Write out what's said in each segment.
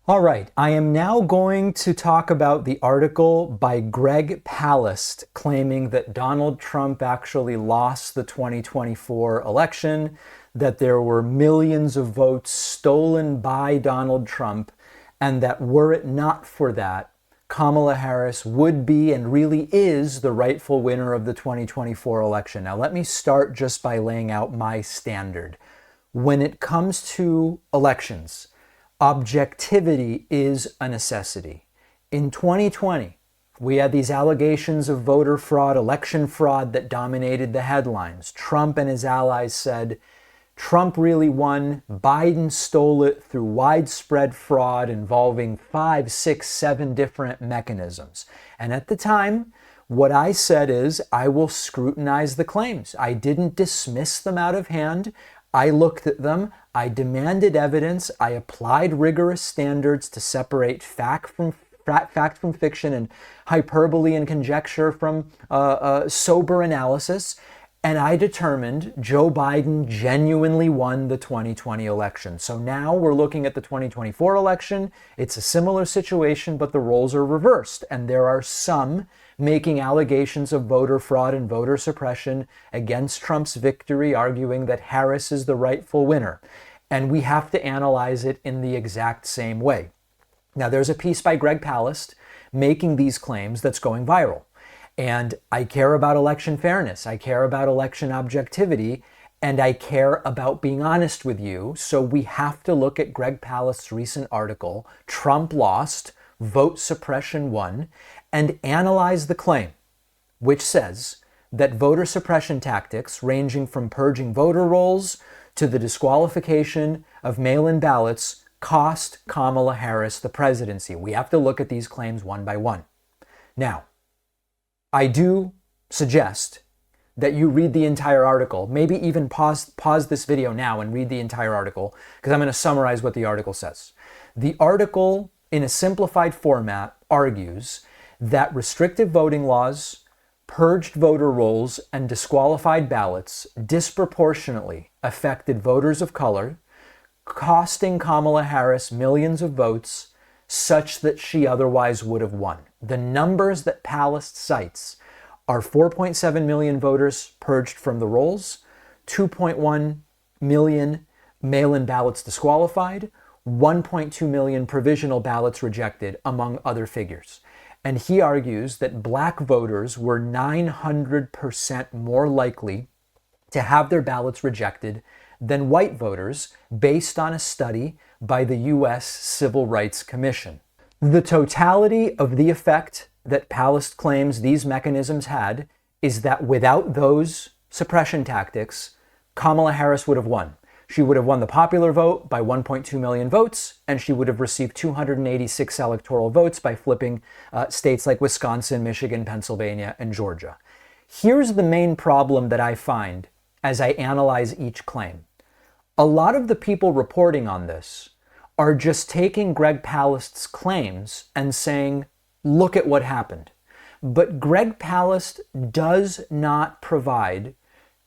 All right, I am now going to talk about the article by Greg Palast claiming that Donald Trump actually lost the 2024 election, that there were millions of votes stolen by Donald Trump, and that were it not for that, Kamala Harris would be and really is the rightful winner of the 2024 election. Now, let me start just by laying out my standard. When it comes to elections, objectivity is a necessity. In 2020, we had these allegations of voter fraud, election fraud that dominated the headlines. Trump and his allies said Trump really won, Biden stole it through widespread fraud involving 5, 6, 7 different mechanisms. And at the time, what I said is I will scrutinize the claims. I didn't dismiss them out of hand. I looked at them, I demanded evidence, I applied rigorous standards to separate fact from fiction and hyperbole and conjecture from sober analysis, and I determined Joe Biden genuinely won the 2020 election. So now we're looking at the 2024 election. It's a similar situation, but the roles are reversed, and there are some making allegations of voter fraud and voter suppression against Trump's victory, arguing that Harris is the rightful winner. And we have to analyze it in the exact same way. Now, there's a piece by Greg Palast making these claims that's going viral. And I care about election fairness, I care about election objectivity, and I care about being honest with you. So we have to look at Greg Palast's recent article, Trump Lost, Vote Suppression Won, and analyze the claim, which says that voter suppression tactics ranging from purging voter rolls to the disqualification of mail-in ballots cost Kamala Harris the presidency. We have to look at these claims one by one. Now, I do suggest that you read the entire article, maybe even pause this video now and read the entire article, because I'm going to summarize what the article says. The article, in a simplified format, argues that restrictive voting laws, purged voter rolls, and disqualified ballots disproportionately affected voters of color, costing Kamala Harris millions of votes such that she otherwise would have won. The numbers that Palast cites are 4.7 million voters purged from the rolls, 2.1 million mail-in ballots disqualified, 1.2 million provisional ballots rejected, among other figures. And he argues that black voters were 900% more likely to have their ballots rejected than white voters, based on a study by the U.S. Civil Rights Commission. The totality of the effect that Palast claims these mechanisms had is that without those suppression tactics, Kamala Harris would have won. She would have won the popular vote by 1.2 million votes, and she would have received 286 electoral votes by flipping states like Wisconsin, Michigan, Pennsylvania, and Georgia. Here's the main problem that I find as I analyze each claim. A lot of the people reporting on this are just taking Greg Palast's claims and saying, look at what happened. But Greg Palast does not provide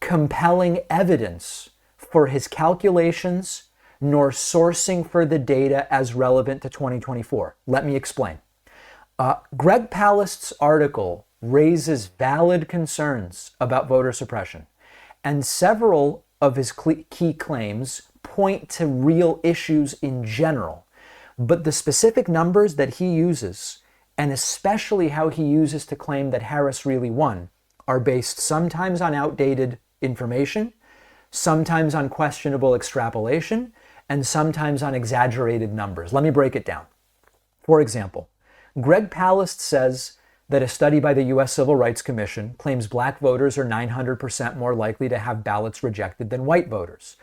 compelling evidence for his calculations, nor sourcing for the data as relevant to 2024. Let me explain. Greg Palast's article raises valid concerns about voter suppression, and several of his key claims point to real issues in general. But the specific numbers that he uses, and especially how he uses to claim that Harris really won, are based sometimes on outdated information, sometimes on questionable extrapolation, and sometimes on exaggerated numbers. Let me break it down. For example, Greg Palast says that a study by the U.S. Civil Rights Commission claims black voters are 900% more likely to have ballots rejected than white voters.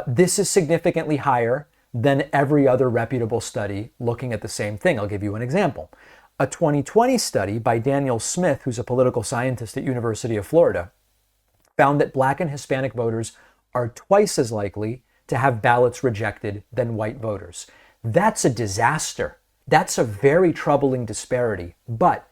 This is significantly higher than every other reputable study looking at the same thing. I'll give you an example. A 2020 study by Daniel Smith, who's a political scientist at University of Florida, found that black and Hispanic voters are twice as likely to have ballots rejected than white voters. That's a disaster. That's a very troubling disparity. But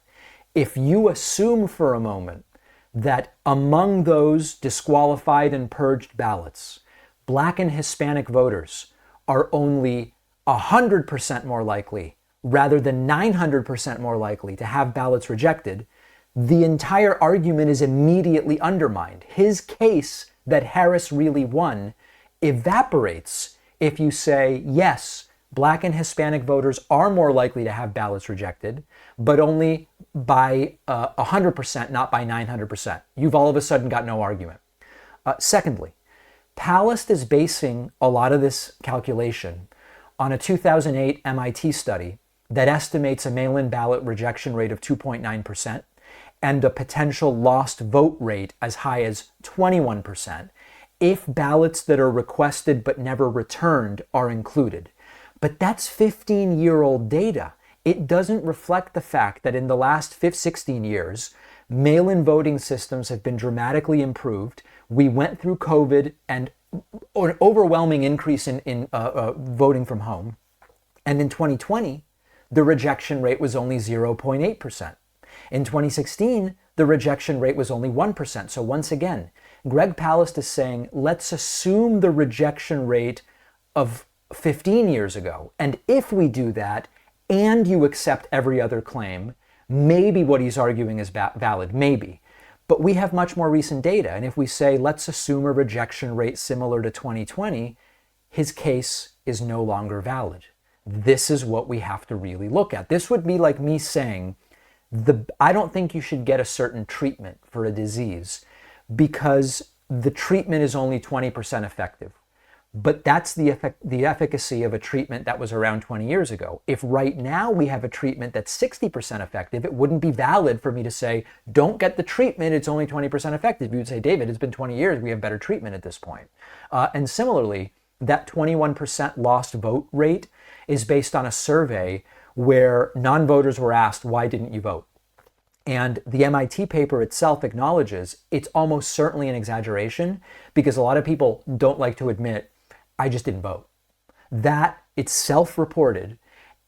if you assume for a moment that among those disqualified and purged ballots, black and Hispanic voters are only 100% more likely rather than 900% more likely to have ballots rejected, the entire argument is immediately undermined. His case that Harris really won evaporates if you say, yes, Black and Hispanic voters are more likely to have ballots rejected, but only by 100%, not by 900%. You've all of a sudden got no argument. Secondly, Palast is basing a lot of this calculation on a 2008 MIT study that estimates a mail-in ballot rejection rate of 2.9% and a potential lost vote rate as high as 21% if ballots that are requested but never returned are included. But that's 15-year-old data. It doesn't reflect the fact that in the last 16 years, mail-in voting systems have been dramatically improved. We went through COVID and an overwhelming increase in voting from home. And in 2020, the rejection rate was only 0.8%. In 2016, the rejection rate was only 1%. So once again, Greg Palast is saying, let's assume the rejection rate of 15 years ago. And if we do that, and you accept every other claim, maybe what he's arguing is valid, maybe. But we have much more recent data. And if we say, let's assume a rejection rate similar to 2020, his case is no longer valid. This is what we have to really look at. This would be like me saying, I don't think you should get a certain treatment for a disease because the treatment is only 20% effective. But that's the efficacy of a treatment that was around 20 years ago. If right now we have a treatment that's 60% effective, it wouldn't be valid for me to say, don't get the treatment, it's only 20% effective. You would say, David, it's been 20 years, we have better treatment at this point. And similarly, that 21% lost vote rate is based on a survey where non-voters were asked, why didn't you vote? And the MIT paper itself acknowledges it's almost certainly an exaggeration because a lot of people don't like to admit, I just didn't vote. That it's self-reported,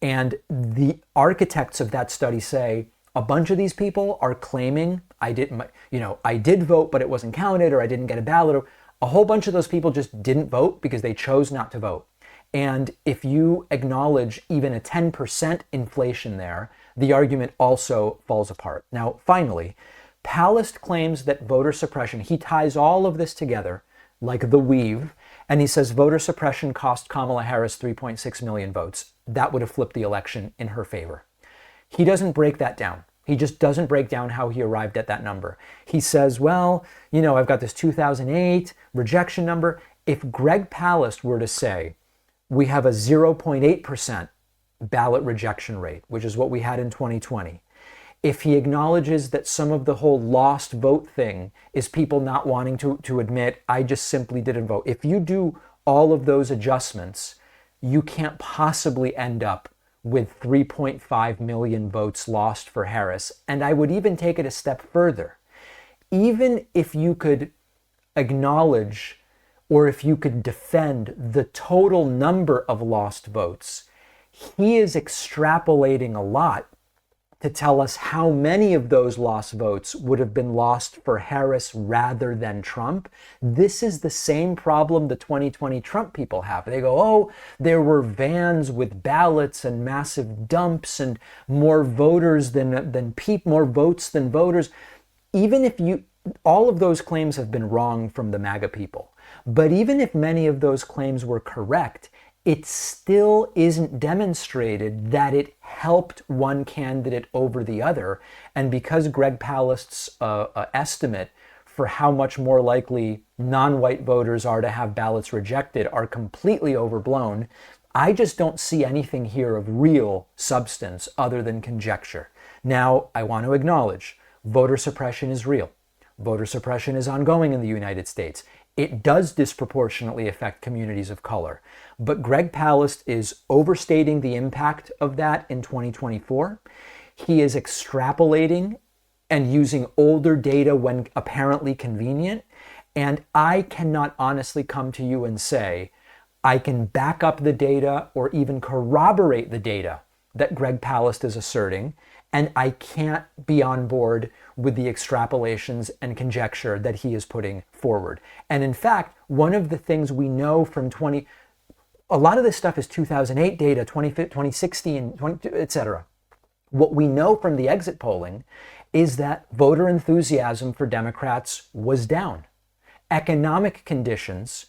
and the architects of that study say a bunch of these people are claiming I did vote, but it wasn't counted, or I didn't get a ballot. A whole bunch of those people just didn't vote because they chose not to vote. And if you acknowledge even a 10% inflation there, the argument also falls apart. Now, finally, Palast claims that voter suppression, he ties all of this together like the weave, and he says voter suppression cost Kamala Harris 3.6 million votes. That would have flipped the election in her favor. He doesn't break that down. He just doesn't break down how he arrived at that number. He says, well, I've got this 2008 rejection number. If Greg Palast were to say, we have a 0.8% ballot rejection rate, which is what we had in 2020. If he acknowledges that some of the whole lost vote thing is people not wanting to admit, I just simply didn't vote. If you do all of those adjustments, you can't possibly end up with 3.5 million votes lost for Harris. And I would even take it a step further. Even if you could acknowledge or if you could defend the total number of lost votes, he is extrapolating a lot to tell us how many of those lost votes would have been lost for Harris rather than Trump. This is the same problem the 2020 Trump people have. They go, oh, there were vans with ballots and massive dumps and more voters more votes than voters. Even if all of those claims have been wrong from the MAGA people. But even if many of those claims were correct, it still isn't demonstrated that it helped one candidate over the other. And because Greg Palast's estimate for how much more likely non-white voters are to have ballots rejected are completely overblown, I just don't see anything here of real substance other than conjecture. Now, I want to acknowledge voter suppression is real. Voter suppression is ongoing in the United States. It does disproportionately affect communities of color. But Greg Palast is overstating the impact of that in 2024. He is extrapolating and using older data when apparently convenient. And I cannot honestly come to you and say, I can back up the data or even corroborate the data that Greg Palast is asserting, and I can't be on board with the extrapolations and conjecture that he is putting forward. And in fact, one of the things we know from A lot of this stuff is 2008 data, 2016, etc. What we know from the exit polling is that voter enthusiasm for Democrats was down. Economic conditions,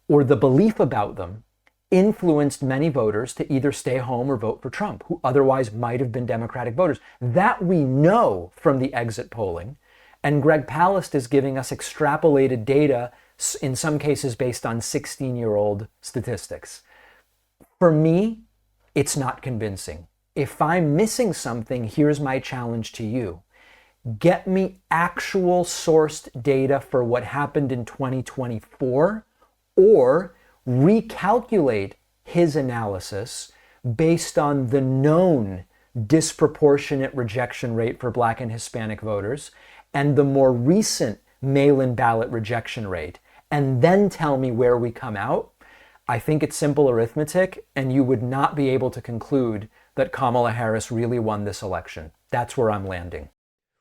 or the belief about them, influenced many voters to either stay home or vote for Trump, who otherwise might have been Democratic voters. That we know from the exit polling, and Greg Palast is giving us extrapolated data, in some cases based on 16-year-old statistics. For me, it's not convincing. If I'm missing something, here's my challenge to you. Get me actual sourced data for what happened in 2024, or recalculate his analysis based on the known disproportionate rejection rate for Black and Hispanic voters and the more recent mail-in ballot rejection rate, and then tell me where we come out. I think it's simple arithmetic, and you would not be able to conclude that Kamala Harris really won this election. That's where I'm landing.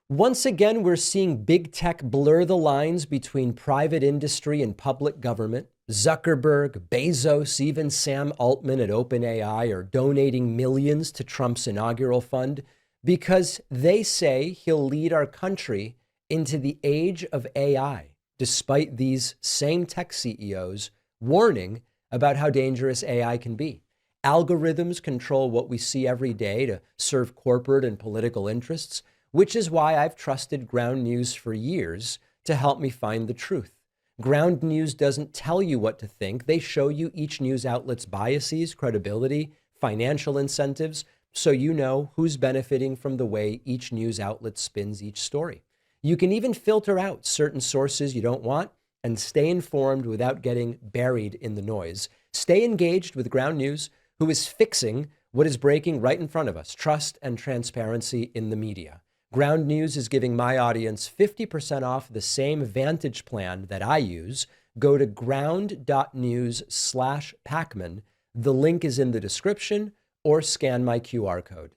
Once again, we're seeing big tech blur the lines between private industry and public government. Zuckerberg, Bezos, even Sam Altman at OpenAI are donating millions to Trump's inaugural fund because they say he'll lead our country into the age of AI, despite these same tech CEOs warning about how dangerous AI can be. Algorithms control what we see every day to serve corporate and political interests, which is why I've trusted Ground News for years to help me find the truth. Ground News doesn't tell you what to think. They show you each news outlet's biases, credibility, financial incentives, so you know who's benefiting from the way each news outlet spins each story. You can even filter out certain sources you don't want and stay informed without getting buried in the noise. Stay engaged with Ground News, who is fixing what is breaking right in front of us: trust and transparency in the media. Ground News is giving my audience 50% off the same Vantage plan that I use. Go to ground.news/Pakman. The link is in the description, or scan my QR code.